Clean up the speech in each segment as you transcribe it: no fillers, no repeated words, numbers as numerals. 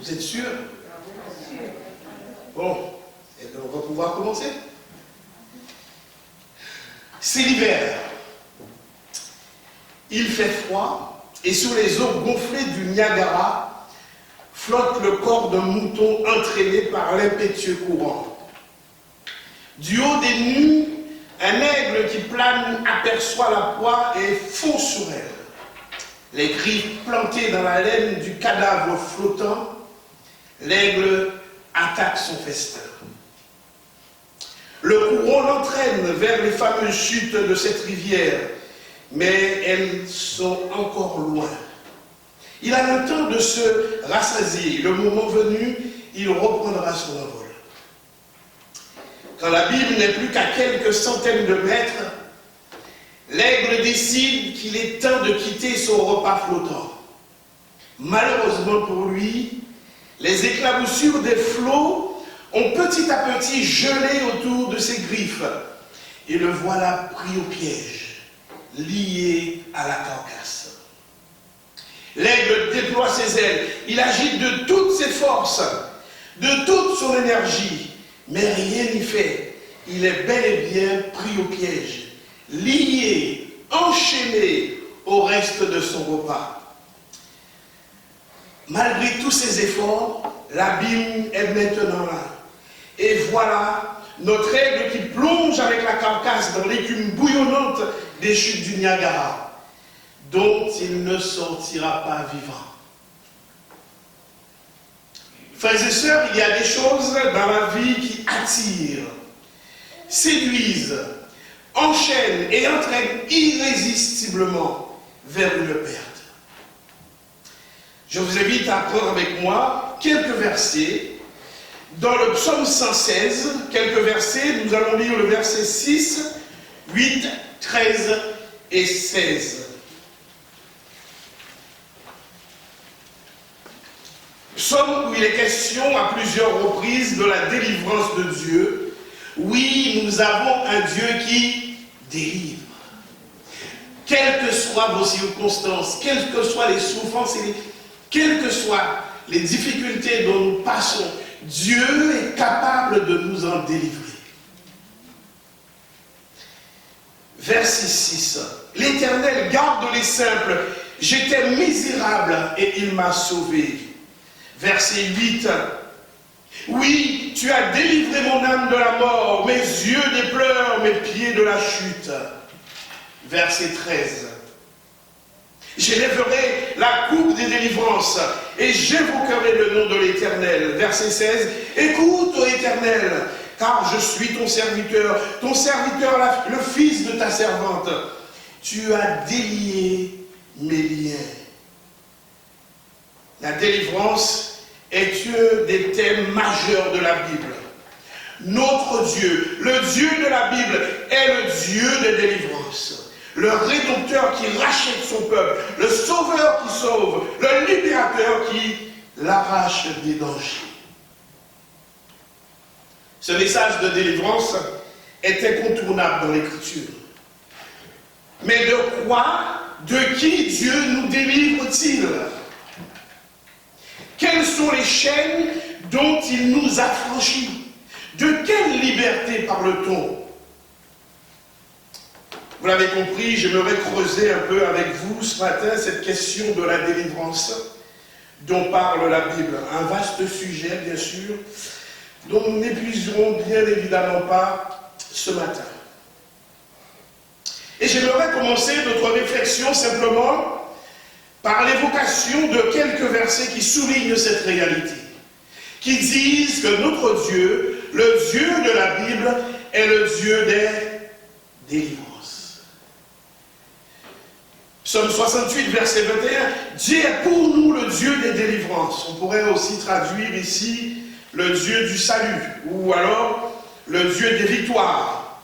Vous êtes sûr? Bon, et bien on va pouvoir commencer. C'est l'hiver. Il fait froid et sur les eaux gonflées du Niagara flotte le corps d'un mouton entraîné par l'impétueux courant. Du haut des nues, un aigle qui plane aperçoit la proie et fonce sur elle. Les griffes plantées dans la laine du cadavre flottant, l'aigle attaque son festin. Le courant l'entraîne vers les fameuses chutes de cette rivière, mais elles sont encore loin. Il a le temps de se rassasier. Le moment venu, il reprendra son envol. Quand la Bible n'est plus qu'à quelques centaines de mètres, l'aigle décide qu'il est temps de quitter son repas flottant. Malheureusement pour lui, les éclaboussures des flots ont petit à petit gelé autour de ses griffes. Et le voilà pris au piège, lié à la carcasse. L'aigle déploie ses ailes, il agite de toutes ses forces, de toute son énergie, mais rien n'y fait. Il est bel et bien pris au piège, lié, enchaîné au reste de son repas. Malgré tous ses efforts, l'abîme est maintenant là. Et voilà notre aigle qui plonge avec la carcasse dans l'écume bouillonnante des chutes du Niagara, dont il ne sortira pas vivant. Frères et sœurs, il y a des choses dans la vie qui attirent, séduisent, enchaînent et entraînent irrésistiblement vers une perte. Je vous invite à prendre avec moi quelques versets. Dans le psaume 116, quelques versets, nous allons lire le verset 6, 8, 13 et 16. Psaume où il est question à plusieurs reprises de la délivrance de Dieu. Oui, nous avons un Dieu qui délivre. Quelles que soient vos circonstances, quelles que soient les souffrances, quelles que soient les difficultés dont nous passons, Dieu est capable de nous en délivrer. Verset 6. L'Éternel garde les simples. J'étais misérable et il m'a sauvé. Verset 8. Oui, tu as délivré mon âme de la mort, mes yeux des pleurs, mes pieds de la chute. Verset 13. J'élèverai la coupe des délivrances et j'évoquerai le nom de l'Éternel. Verset 16. Écoute, ô Éternel, car je suis ton serviteur, le fils de ta servante. Tu as délié mes liens. La délivrance est un des thèmes majeurs de la Bible. Notre Dieu, le Dieu de la Bible, est le Dieu des délivrances. Le Rédempteur qui rachète son peuple, le Sauveur qui sauve, le Libérateur qui l'arrache des dangers. Ce message de délivrance est incontournable dans l'Écriture. Mais de quoi, de qui Dieu nous délivre-t-il? Quelles sont les chaînes dont il nous affranchit? De quelle liberté parle-t-on? Vous l'avez compris, j'aimerais creuser un peu avec vous ce matin cette question de la délivrance dont parle la Bible. Un vaste sujet, bien sûr, dont nous n'épuiserons bien évidemment pas ce matin. Et j'aimerais commencer notre réflexion simplement par l'évocation de quelques versets qui soulignent cette réalité, qui disent que notre Dieu, le Dieu de la Bible, est le Dieu des délivrances. Psaume 68, verset 21, Dieu est pour nous le Dieu des délivrances. On pourrait aussi traduire ici le Dieu du salut, ou alors le Dieu des victoires.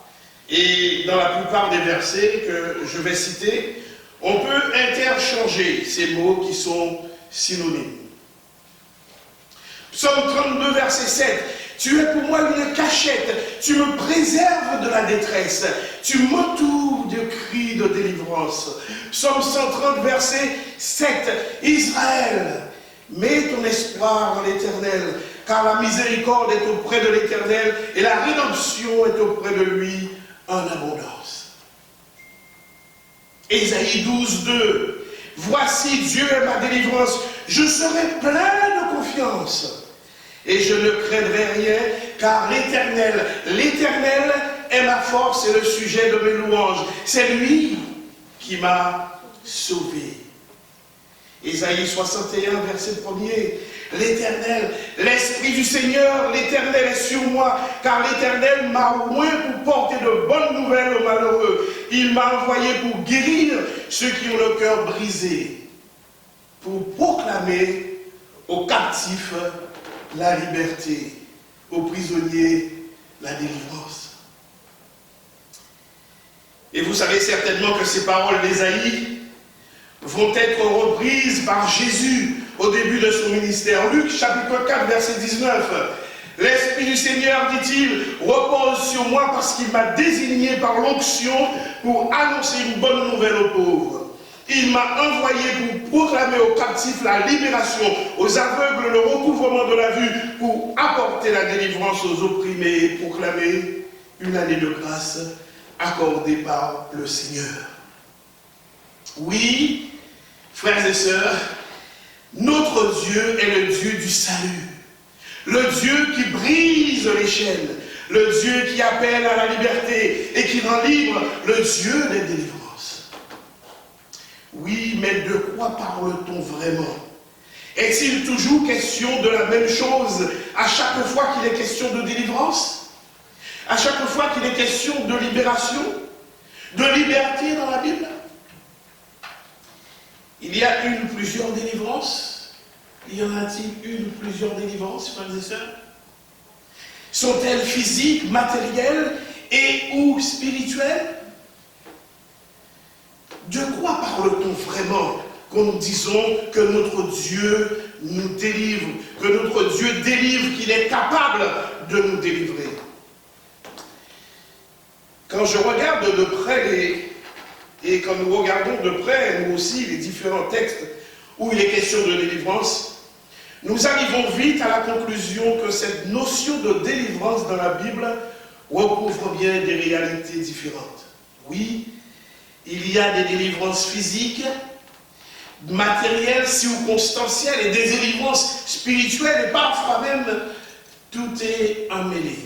Et dans la plupart des versets que je vais citer, on peut interchanger ces mots qui sont synonymes. Psaume 32, verset 7. Tu es pour moi une cachette, tu me préserves de la détresse, tu m'entoures de cris de délivrance. Psaume 130, verset 7. Israël, Mets ton espoir en l'Éternel, car la miséricorde est auprès de l'Éternel et la rédemption est auprès de lui en abondance. Ésaïe 12, 2. Voici Dieu est ma délivrance, je serai plein de confiance et je ne craindrai rien, car l'Éternel est ma force et le sujet de mes louanges. C'est lui qui m'a sauvé. Ésaïe 61, verset 1er. L'Éternel, l'Esprit du Seigneur, l'Éternel est sur moi, car l'Éternel m'a oint pour porter de bonnes nouvelles aux malheureux. Il m'a envoyé pour guérir ceux qui ont le cœur brisé, pour proclamer aux captifs la liberté, aux prisonniers la délivrance. Et vous savez certainement que ces paroles d'Ésaïe vont être reprises par Jésus au début de son ministère. Luc chapitre 4 verset 19. L'Esprit du Seigneur, dit-il, repose sur moi parce qu'il m'a désigné par l'onction pour annoncer une bonne nouvelle aux pauvres. Il m'a envoyé pour proclamer aux captifs la libération, aux aveugles le recouvrement de la vue, pour apporter la délivrance aux opprimés et proclamer une année de grâce accordée par le Seigneur. Oui, frères et sœurs, notre Dieu est le Dieu du salut, le Dieu qui brise les chaînes, le Dieu qui appelle à la liberté et qui rend libre, le Dieu des délivrances. Oui, mais de quoi parle-t-on vraiment? Est-il toujours question de la même chose à chaque fois qu'il est question de délivrance? À chaque fois qu'il est question de libération, de liberté dans la Bible? Il y a une ou plusieurs délivrances? Y en a-t-il une ou plusieurs délivrances, frères et sœurs? Sont-elles physiques, matérielles et ou spirituelles? De quoi parle-t-on vraiment quand nous disons que notre Dieu nous délivre, que notre Dieu délivre, qu'il est capable de nous délivrer? Quand je regarde de près et quand nous regardons de près, nous aussi, les différents textes où il est question de délivrance, nous arrivons vite à la conclusion que cette notion de délivrance dans la Bible recouvre bien des réalités différentes. Oui, il y a des délivrances physiques, matérielles, circonstancielles, et des délivrances spirituelles, et parfois même, tout est emmêlé.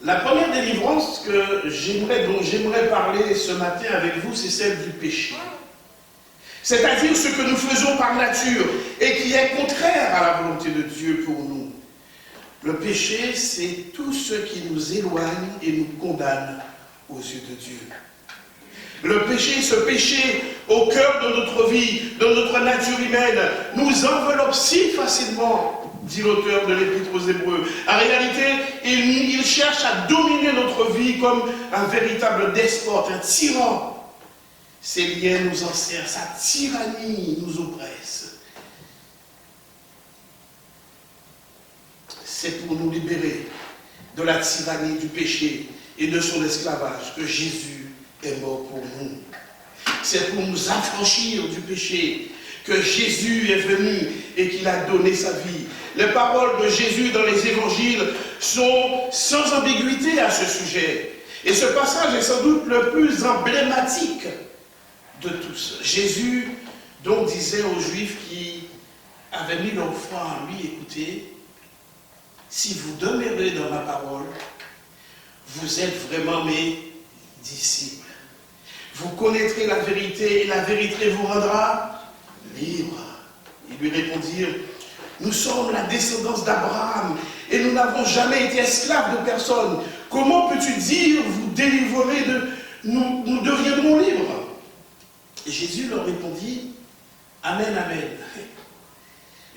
La première délivrance dont j'aimerais parler ce matin avec vous, c'est celle du péché. C'est-à-dire ce que nous faisons par nature et qui est contraire à la volonté de Dieu pour nous. Le péché, c'est tout ce qui nous éloigne et nous condamne aux yeux de Dieu. Le péché, ce péché au cœur de notre vie, de notre nature humaine, nous enveloppe si facilement, dit l'auteur de l'Épître aux Hébreux. En réalité, il cherche à dominer notre vie comme un véritable despote, un tyran. Ses liens nous enserrent, sa tyrannie nous oppresse. C'est pour nous libérer de la tyrannie du péché et de son esclavage que Jésus est mort pour nous. C'est pour nous affranchir du péché que Jésus est venu et qu'il a donné sa vie. Les paroles de Jésus dans les évangiles sont sans ambiguïté à ce sujet. Et ce passage est sans doute le plus emblématique de tous. Jésus donc disait aux Juifs qui avaient mis leur foi en lui, écoutez, si vous demeurez dans ma parole, vous êtes vraiment mes disciples. Vous connaîtrez la vérité et la vérité vous rendra libre. Ils lui répondirent, nous sommes la descendance d'Abraham et nous n'avons jamais été esclaves de personne. Comment peux-tu dire, vous délivrerez nous deviendrons libres? Et Jésus leur répondit, amen, amen.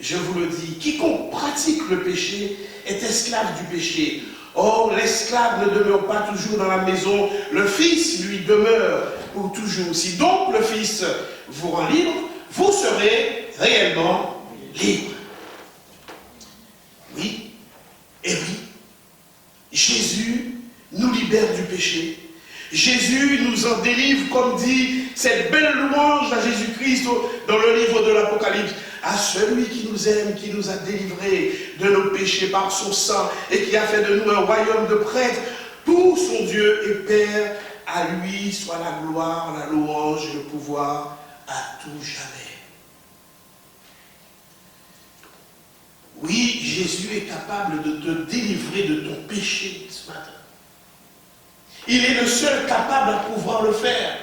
Je vous le dis, quiconque pratique le péché est esclave du péché. Or, l'esclave ne demeure pas toujours dans la maison, le Fils, lui, demeure pour toujours. Si donc le Fils vous rend libre, vous serez réellement libre. Oui, et oui, Jésus nous libère du péché. Jésus nous en délivre, comme dit cette belle louange à Jésus-Christ dans le livre de l'Apocalypse. à celui qui nous aime, qui nous a délivrés de nos péchés par son sang et qui a fait de nous un royaume de prêtres pour son Dieu et Père. À lui soit la gloire, la louange et le pouvoir à tout jamais. Oui, Jésus est capable de te délivrer de ton péché ce matin. Il est le seul capable à pouvoir le faire.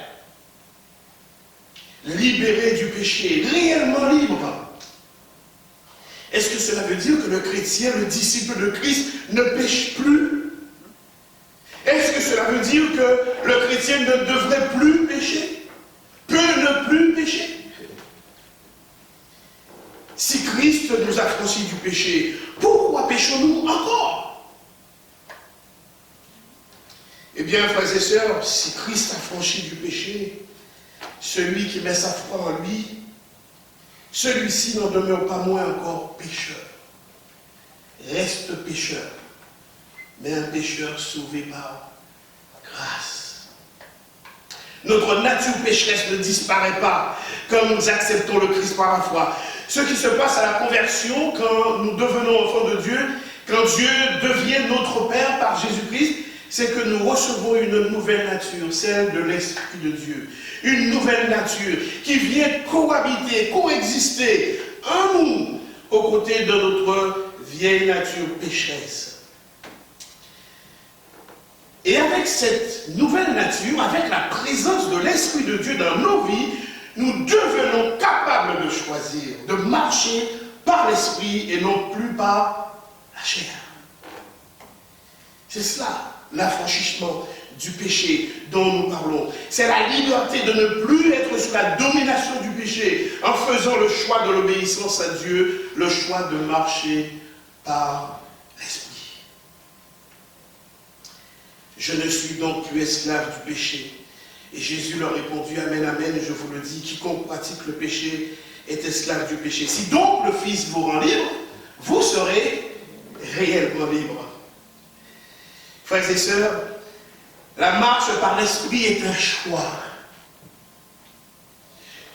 Libéré du péché, réellement libre. Est-ce que cela veut dire que le chrétien, le disciple de Christ, ne pêche plus? Est-ce que cela veut dire que le chrétien ne devrait plus pécher? Peut ne plus pécher? Si Christ nous a franchis du péché, pourquoi péchons-nous encore? Eh bien, frères et sœurs, si Christ a franchi du péché, celui qui met sa foi en lui, celui-ci n'en demeure pas moins encore pécheur. Reste pécheur, mais un pécheur sauvé par grâce. Notre nature pécheresse ne disparaît pas quand nous acceptons le Christ par la foi. Ce qui se passe à la conversion, quand nous devenons enfants de Dieu, quand Dieu devient notre Père par Jésus-Christ, c'est que nous recevons une nouvelle nature, celle de l'Esprit de Dieu. Une nouvelle nature qui vient cohabiter, coexister en nous, aux côtés de notre vieille nature pécheresse. Et avec cette nouvelle nature, avec la présence de l'Esprit de Dieu dans nos vies, nous devenons capables de choisir, de marcher par l'Esprit et non plus par la chair. C'est cela, l'affranchissement du péché dont nous parlons. C'est la liberté de ne plus être sous la domination du péché en faisant le choix de l'obéissance à Dieu, le choix de marcher par l'Esprit. Je ne suis donc plus esclave du péché. Et Jésus leur répondit, Amen, Amen, je vous le dis, quiconque pratique le péché est esclave du péché. Si donc le Fils vous rend libre, vous serez réellement libre. Frères et sœurs, la marche par l'Esprit est un choix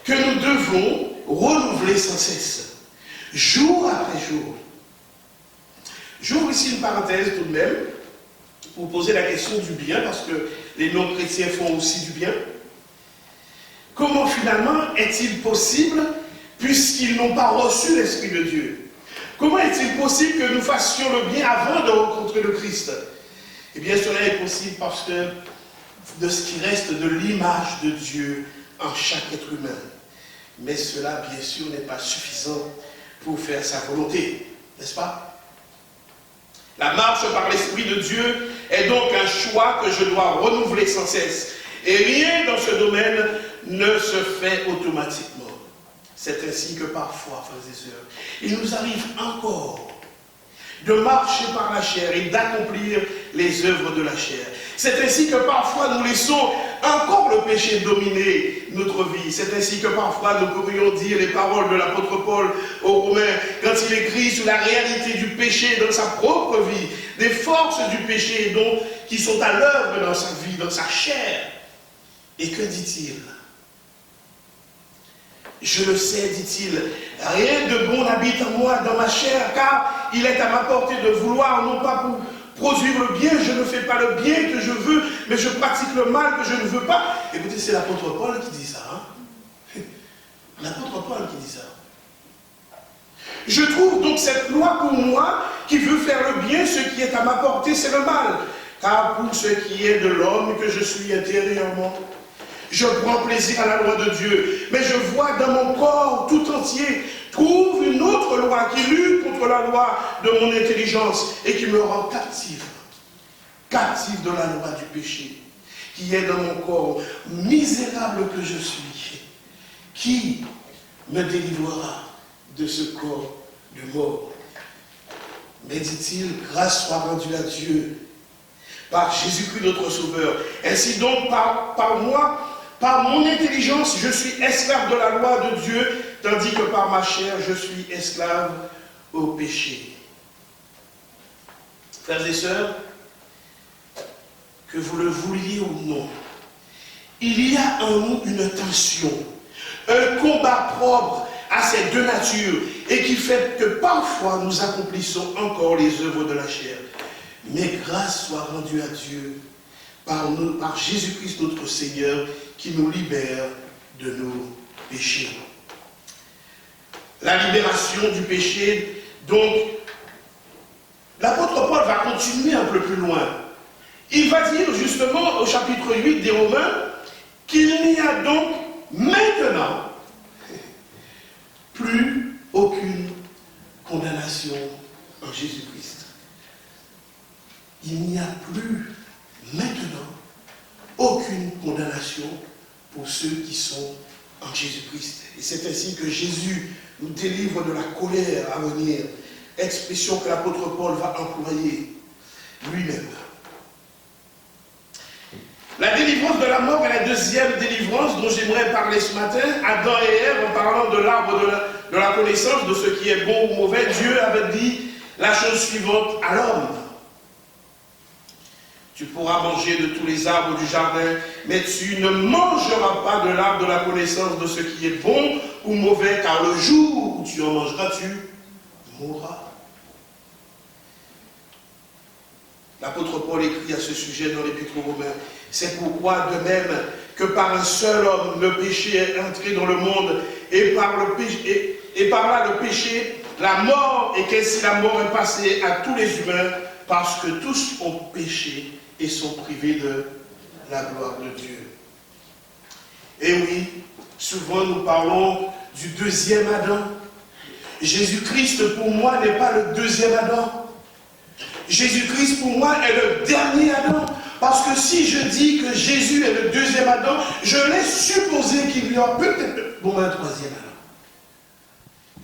que nous devons renouveler sans cesse, jour après jour. J'ouvre ici une parenthèse tout de même, pour poser la question du bien, parce que les non-chrétiens font aussi du bien. Comment finalement est-il possible, puisqu'ils n'ont pas reçu l'Esprit de Dieu? Comment est-il possible que nous fassions le bien avant de rencontrer le Christ? Eh bien, cela est possible parce que de ce qui reste de l'image de Dieu en chaque être humain. Mais cela, bien sûr, n'est pas suffisant pour faire sa volonté, n'est-ce pas? La marche par l'Esprit de Dieu est donc un choix que je dois renouveler sans cesse. Et rien dans ce domaine ne se fait automatiquement. C'est ainsi que parfois, frères et sœurs, il nous arrive encore de marcher par la chair et d'accomplir les œuvres de la chair. C'est ainsi que parfois nous laissons encore le péché dominer notre vie. C'est ainsi que parfois nous pourrions dire les paroles de l'apôtre Paul aux Romains quand il écrit sur la réalité du péché dans sa propre vie, des forces du péché donc, qui sont à l'œuvre dans sa vie, dans sa chair. Et que dit-il? Je le sais, dit-il, rien de bon n'habite en moi dans ma chair, car il est à ma portée de vouloir, non pas pour produire le bien, je ne fais pas le bien que je veux, mais je pratique le mal que je ne veux pas. Écoutez, c'est l'apôtre Paul qui dit ça. Hein? L'apôtre Paul qui dit ça. Je trouve donc cette loi pour moi qui veut faire le bien, ce qui est à ma portée, c'est le mal. Car pour ce qui est de l'homme que je suis intérieurement, je prends plaisir à la loi de Dieu, mais je vois dans mon corps tout entier, trouve une autre loi qui lutte contre la loi de mon intelligence et qui me rend captif de la loi du péché, qui est dans mon corps, misérable que je suis. Qui me délivrera de ce corps de mort? Mais dit-il, grâce soit rendue à Dieu, par Jésus-Christ notre Sauveur. Ainsi donc, par moi, par mon intelligence, je suis esclave de la loi de Dieu, tandis que par ma chair, je suis esclave au péché. Frères et sœurs, que vous le vouliez ou non, il y a en nous une tension, un combat propre à ces deux natures et qui fait que parfois nous accomplissons encore les œuvres de la chair. Mais grâce soit rendue à Dieu par Jésus-Christ notre Seigneur qui nous libère de nos péchés. La libération du péché, donc, l'apôtre Paul va continuer un peu plus loin. Il va dire justement au chapitre 8 des Romains qu'il n'y a donc maintenant plus aucune condamnation en Jésus-Christ. Il n'y a plus maintenant aucune condamnation pour ceux qui sont en Jésus-Christ. Et c'est ainsi que Jésus nous délivre de la colère à venir, expression que l'apôtre Paul va employer lui-même. La délivrance de la mort est la deuxième délivrance dont j'aimerais parler ce matin. Adam et Ève, en parlant de l'arbre de la connaissance de ce qui est bon ou mauvais, Dieu avait dit la chose suivante à l'homme. Tu pourras manger de tous les arbres du jardin, mais tu ne mangeras pas de l'arbre de la connaissance de ce qui est bon ou mauvais, car le jour où tu en mangeras, tu mourras. L'apôtre Paul écrit à ce sujet dans l'Épître aux Romains. C'est pourquoi, de même que par un seul homme, le péché est entré dans le monde, et par là le péché, la mort, et qu'ainsi la mort est passée à tous les humains, parce que tous ont péché et sont privés de la gloire de Dieu. Et oui, souvent nous parlons du deuxième Adam. Jésus-Christ pour moi n'est pas le deuxième Adam. Jésus-Christ pour moi est le dernier Adam. Parce que si je dis que Jésus est le deuxième Adam, je laisse supposer qu'il y aura peut-être un troisième Adam.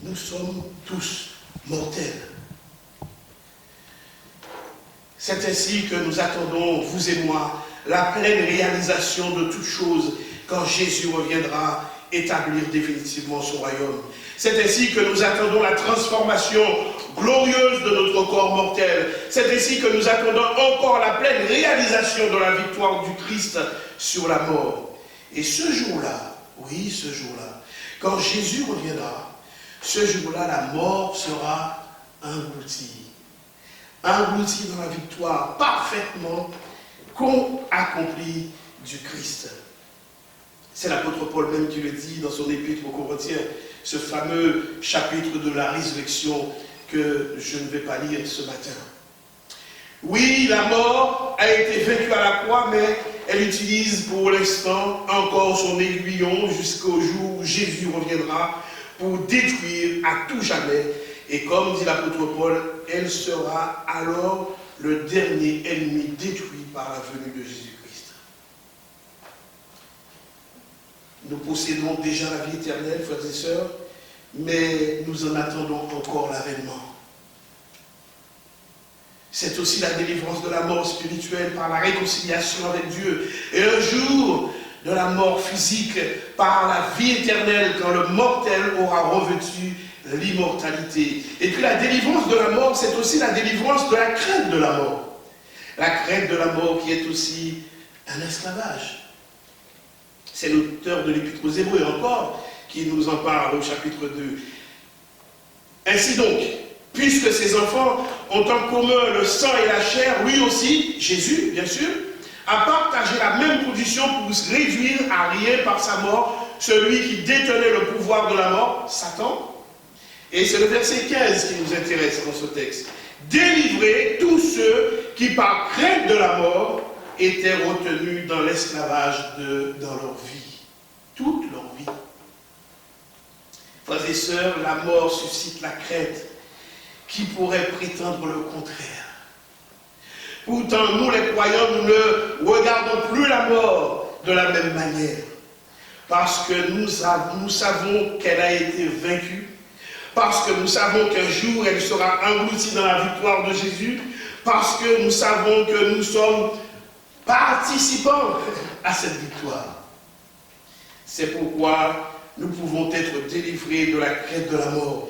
Nous sommes tous mortels. C'est ainsi que nous attendons, vous et moi, la pleine réalisation de toutes choses quand Jésus reviendra établir définitivement son royaume. C'est ainsi que nous attendons la transformation glorieuse de notre corps mortel. C'est ainsi que nous attendons encore la pleine réalisation de la victoire du Christ sur la mort. Et ce jour-là, oui, ce jour-là, quand Jésus reviendra, ce jour-là, la mort sera engloutie. Engloutie dans la victoire parfaitement accomplie du Christ. C'est l'apôtre Paul même qui le dit dans son épître aux Corinthiens, ce fameux chapitre de la résurrection que je ne vais pas lire ce matin. Oui, la mort a été vaincue à la croix, mais elle utilise pour l'instant encore son aiguillon jusqu'au jour où Jésus reviendra pour détruire à tout jamais. Et comme dit l'apôtre Paul, elle sera alors le dernier ennemi détruit par la venue de Jésus-Christ. Nous possédons déjà la vie éternelle, frères et sœurs, mais nous en attendons encore l'avènement. C'est aussi la délivrance de la mort spirituelle par la réconciliation avec Dieu. Et un jour de la mort physique par la vie éternelle quand le mortel aura revêtu l'immortalité. Et puis la délivrance de la mort, c'est aussi la délivrance de la crainte de la mort. La crainte de la mort qui est aussi un esclavage. C'est l'auteur de l'Épître aux Hébreux encore qui nous en parle au chapitre 2. Ainsi donc, puisque ces enfants ont en commun le sang et la chair, lui aussi, Jésus, bien sûr, a partagé la même condition pour se réduire à rien par sa mort, celui qui détenait le pouvoir de la mort, Satan. Et c'est le verset 15 qui nous intéresse dans ce texte. Délivrer tous ceux qui, par crainte de la mort, étaient retenus dans l'esclavage dans leur vie, toute leur vie. Frères et sœurs, la mort suscite la crainte. Qui pourrait prétendre le contraire? Pourtant, nous les croyants, nous ne regardons plus la mort de la même manière. Parce que nous savons qu'elle a été vaincue. Parce que nous savons qu'un jour, elle sera engloutie dans la victoire de Jésus. Parce que nous savons que nous sommes participants à cette victoire. C'est pourquoi nous pouvons être délivrés de la crainte de la mort.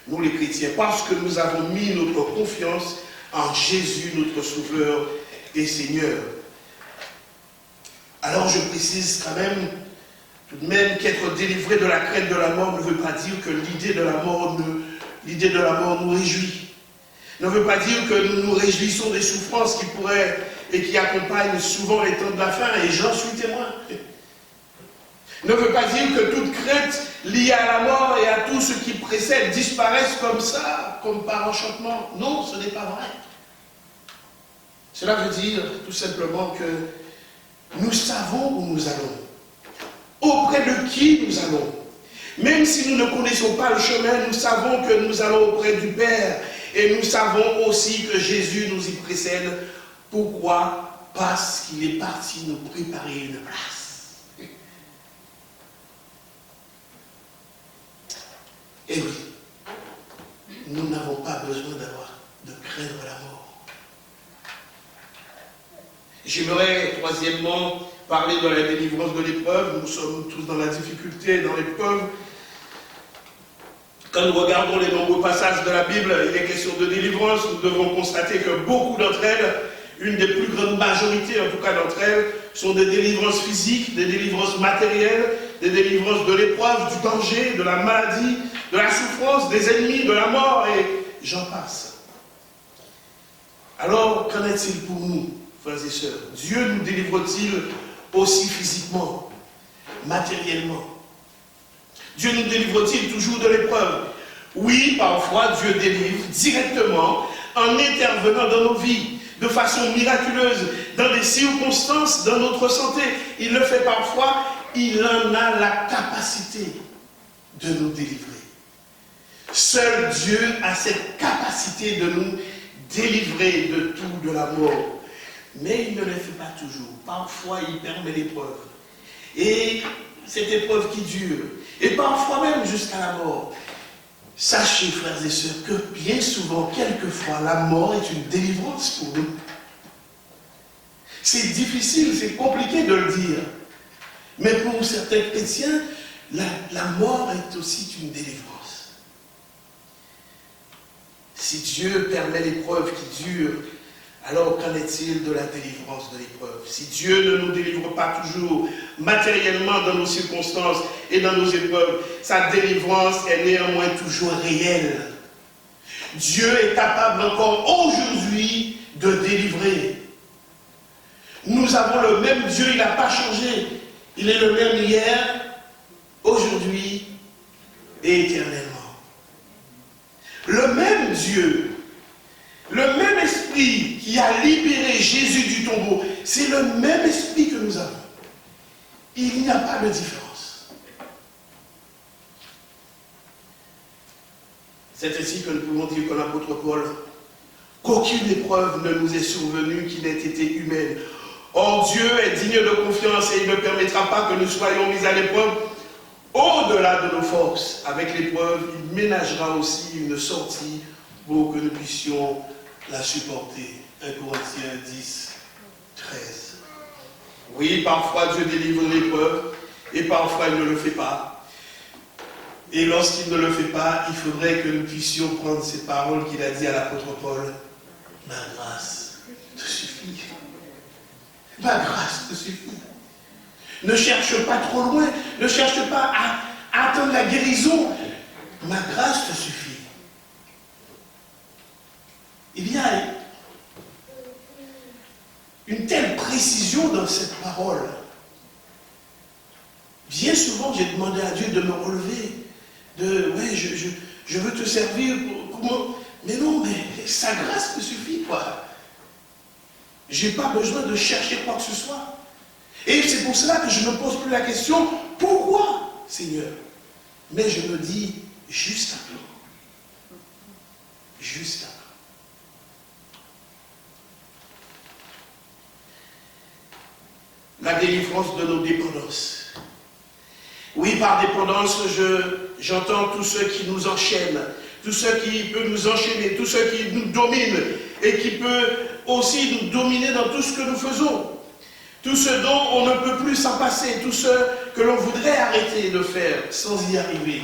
Nous les chrétiens, parce que nous avons mis notre confiance en Jésus, notre Sauveur et Seigneur. Alors je précise quand même Tout de même qu'être délivré de la crainte de la mort ne veut pas dire que l'idée de la mort nous réjouit. Ne veut pas dire que nous nous réjouissons des souffrances qui pourraient et qui accompagnent souvent les temps de la fin, et j'en suis témoin. Ne veut pas dire que toute crainte liée à la mort et à tout ce qui précède disparaissent comme ça, comme par enchantement. Non, ce n'est pas vrai. Cela veut dire tout simplement que nous savons où nous allons, auprès de qui nous allons. Même si nous ne connaissons pas le chemin, nous savons que nous allons auprès du Père. Et nous savons aussi que Jésus nous y précède. Pourquoi? Parce qu'il est parti nous préparer une place. Et oui, nous n'avons pas besoin de craindre la mort. J'aimerais, troisièmement, parler de la délivrance de l'épreuve. Nous sommes tous dans la difficulté, dans l'épreuve. Quand nous regardons les nombreux passages de la Bible, il est question de délivrance. Nous devons constater que beaucoup d'entre elles, une des plus grandes majorités en tout cas d'entre elles, sont des délivrances physiques, des délivrances matérielles, des délivrances de l'épreuve, du danger, de la maladie, de la souffrance, des ennemis, de la mort, et j'en passe. Alors, qu'en est-il pour nous, frères et sœurs? Dieu nous délivre-t-il aussi physiquement, matériellement? Dieu nous délivre-t-il toujours de l'épreuve? Oui, parfois Dieu délivre directement en intervenant dans nos vies, de façon miraculeuse, dans des circonstances, dans notre santé. Il le fait parfois, il en a la capacité de nous délivrer. Seul Dieu a cette capacité de nous délivrer de tout, de la mort. Mais il ne le fait pas toujours. Parfois, il permet l'épreuve. Et cette épreuve qui dure, et parfois même jusqu'à la mort. Sachez, frères et sœurs, que bien souvent, quelquefois, la mort est une délivrance pour nous. C'est difficile, c'est compliqué de le dire. Mais pour certains chrétiens, la mort est aussi une délivrance. Si Dieu permet l'épreuve qui dure, alors qu'en est-il de la délivrance de l'épreuve? Si Dieu ne nous délivre pas toujours matériellement dans nos circonstances et dans nos épreuves, sa délivrance est néanmoins toujours réelle. Dieu est capable encore aujourd'hui de délivrer. Nous avons le même Dieu, il n'a pas changé. Il est le même hier, aujourd'hui et éternellement. Le même Dieu, le même esprit qui a libéré Jésus du tombeau, c'est le même esprit que nous avons. Il n'y a pas de différence. C'est ainsi que nous pouvons dire que l'apôtre Paul, qu'aucune épreuve ne nous est survenue qui n'ait été humaine. Or Dieu est digne de confiance et il ne permettra pas que nous soyons mis à l'épreuve au-delà de nos forces. Avec l'épreuve, il ménagera aussi une sortie pour que nous puissions la supporter. 1 Corinthiens 10, 13. Oui, parfois Dieu délivre l'épreuve et parfois il ne le fait pas. Et lorsqu'il ne le fait pas, il faudrait que nous puissions prendre ces paroles qu'il a dit à l'apôtre Paul. Ma grâce te suffit. Ma grâce te suffit. Ne cherche pas trop loin, ne cherche pas à attendre la guérison. Ma grâce te suffit. Il y a une telle précision dans cette parole. Bien souvent, j'ai demandé à Dieu de me relever, ouais, je veux te servir, comment? Mais non, mais sa grâce me suffit, quoi. Je n'ai pas besoin de chercher quoi que ce soit. Et c'est pour cela que je ne me pose plus la question, pourquoi, Seigneur? Mais je me dis, juste un peu. Juste un peu. La délivrance de nos dépendances. Oui, par dépendance, j'entends tous ceux qui nous enchaînent, tous ceux qui peuvent nous enchaîner, tous ceux qui nous dominent et qui peuvent aussi nous dominer dans tout ce que nous faisons. Tout ce dont on ne peut plus s'en passer, tout ce que l'on voudrait arrêter de faire sans y arriver.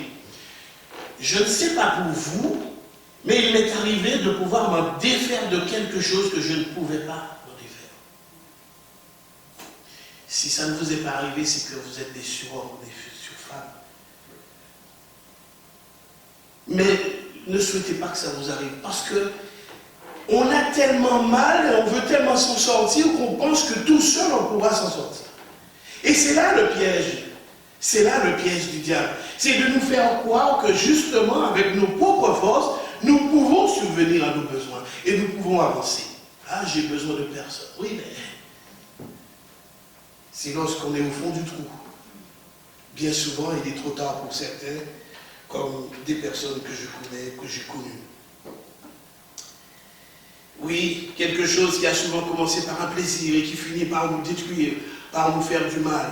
Je ne sais pas pour vous, mais il m'est arrivé de pouvoir m'en défaire de quelque chose que je ne pouvais pas me défaire. Si ça ne vous est pas arrivé, c'est que vous êtes des surhommes, des surfemmes. Mais ne souhaitez pas que ça vous arrive, parce que on a tellement mal et on veut tellement s'en sortir qu'on pense que tout seul on pourra s'en sortir. Et c'est là le piège. C'est là le piège du diable. C'est de nous faire croire que justement, avec nos propres forces, nous pouvons subvenir à nos besoins et nous pouvons avancer. Ah, j'ai besoin de personne. Oui, mais c'est lorsqu'on est au fond du trou. Bien souvent, il est trop tard pour certains, comme des personnes que je connais, que j'ai connues. Oui, quelque chose qui a souvent commencé par un plaisir et qui finit par nous détruire, par nous faire du mal.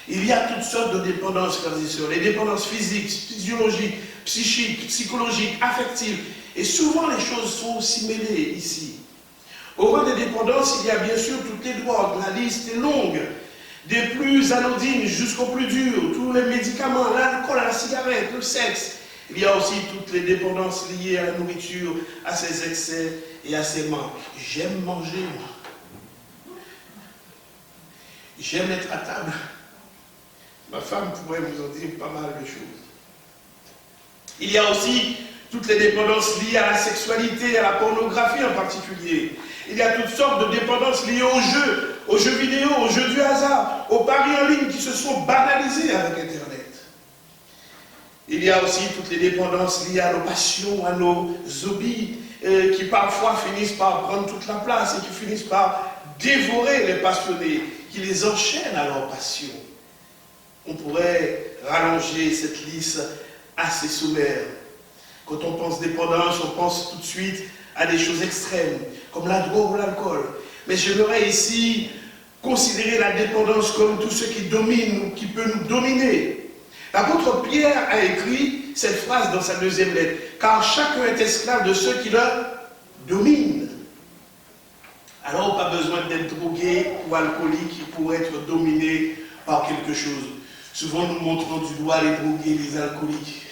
Il y a toutes sortes de dépendances, frères et sœurs. Les dépendances physiques, physiologiques, psychiques, psychologiques, affectives. Et souvent, les choses sont aussi mêlées ici. Au rang des dépendances, il y a bien sûr toutes les drogues. La liste est longue. Des plus anodines jusqu'aux plus dures. Tous les médicaments, l'alcool, la cigarette, le sexe. Il y a aussi toutes les dépendances liées à la nourriture, à ses excès et à ses manques. J'aime manger, moi. J'aime être à table. Ma femme pourrait vous en dire pas mal de choses. Il y a aussi toutes les dépendances liées à la sexualité, à la pornographie en particulier. Il y a toutes sortes de dépendances liées aux jeux vidéo, aux jeux du hasard, aux paris en ligne qui se sont banalisés avec Internet. Il y a aussi toutes les dépendances liées à nos passions, à nos hobbies, qui parfois finissent par prendre toute la place et qui finissent par dévorer les passionnés, qui les enchaînent à leur passion. On pourrait rallonger cette liste assez sommaire. Quand on pense dépendance, on pense tout de suite à des choses extrêmes, comme la drogue ou l'alcool. Mais j'aimerais ici considérer la dépendance comme tout ce qui domine ou qui peut nous dominer. L'apôtre Pierre a écrit cette phrase dans sa deuxième lettre. Car chacun est esclave de ceux qui le dominent. Alors, pas besoin d'être drogué ou alcoolique pour être dominé par quelque chose. Souvent, nous montrons du doigt les drogués, les alcooliques.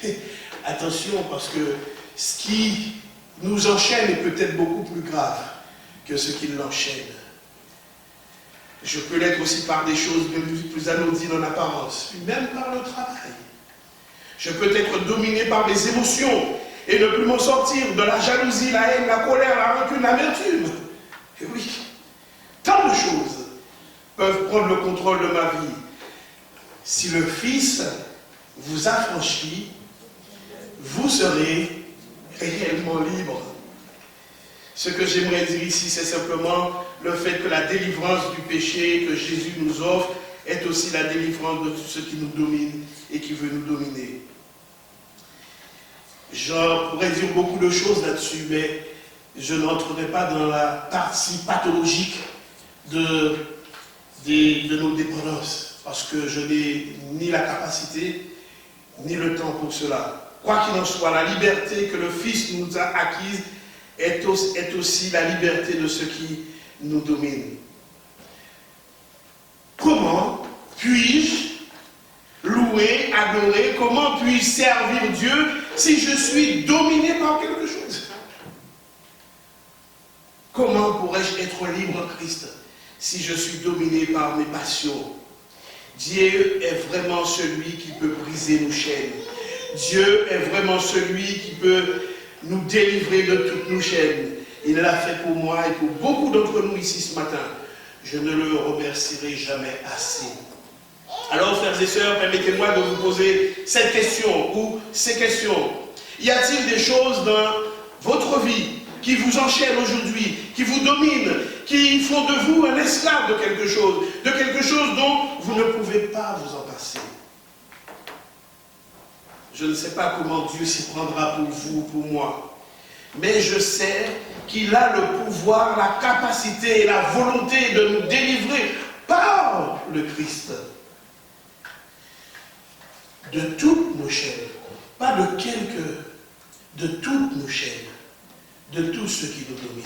Attention, parce que ce qui nous enchaîne est peut-être beaucoup plus grave que ce qui l'enchaîne. Je peux l'être aussi par des choses bien plus anodines en apparence, même par le travail. Je peux être dominé par mes émotions et ne plus m'en sortir, de la jalousie, la haine, la colère, la rancune, l'amertume. Et oui, tant de choses peuvent prendre le contrôle de ma vie. Si le Fils vous affranchit, vous serez réellement libre. Ce que j'aimerais dire ici, c'est simplement le fait que la délivrance du péché que Jésus nous offre est aussi la délivrance de tout ce qui nous domine et qui veut nous dominer. Je pourrais dire beaucoup de choses là-dessus, mais je n'entrerai pas dans la partie pathologique de nos dépendances, parce que je n'ai ni la capacité, ni le temps pour cela. Quoi qu'il en soit, la liberté que le Fils nous a acquise est aussi la liberté de ceux qui nous dominent. Comment puis-je louer, adorer, comment puis-je servir Dieu si je suis dominé par quelque chose? Comment pourrais-je être libre en Christ si je suis dominé par mes passions? Dieu est vraiment celui qui peut briser nos chaînes. Dieu est vraiment celui qui peut nous délivrer de toutes nos chaînes. Il l'a fait pour moi et pour beaucoup d'entre nous ici ce matin. Je ne le remercierai jamais assez. Alors, frères et sœurs, permettez-moi de vous poser cette question ou ces questions. Y a-t-il des choses dans votre vie qui vous enchaînent aujourd'hui, qui vous dominent, qui font de vous un esclave de quelque chose dont vous ne pouvez pas vous en passer? Je ne sais pas comment Dieu s'y prendra pour vous ou pour moi, mais je sais qu'il a le pouvoir, la capacité et la volonté de nous délivrer par le Christ de toutes nos chaînes, pas de quelques, de toutes nos chaînes, de tout ce qui nous domine.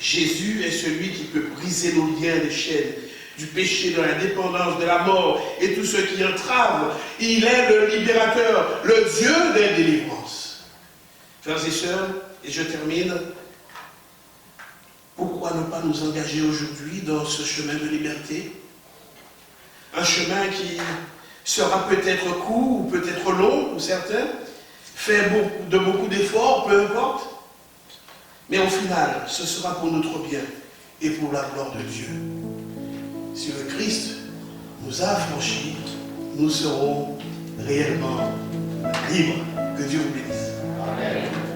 Jésus est celui qui peut briser nos liens, les chaînes du péché, de la dépendance, de la mort et tout ce qui entrave. Il est le libérateur, le Dieu des délivrances. Frères et sœurs, et je termine, pourquoi ne pas nous engager aujourd'hui dans ce chemin de liberté? un chemin qui sera peut-être court ou peut-être long pour certains, fait beaucoup d'efforts, peu importe. Mais au final, ce sera pour notre bien et pour la gloire de Dieu. Si le Christ nous a affranchis, nous serons réellement libres. Que Dieu vous bénisse. Amen.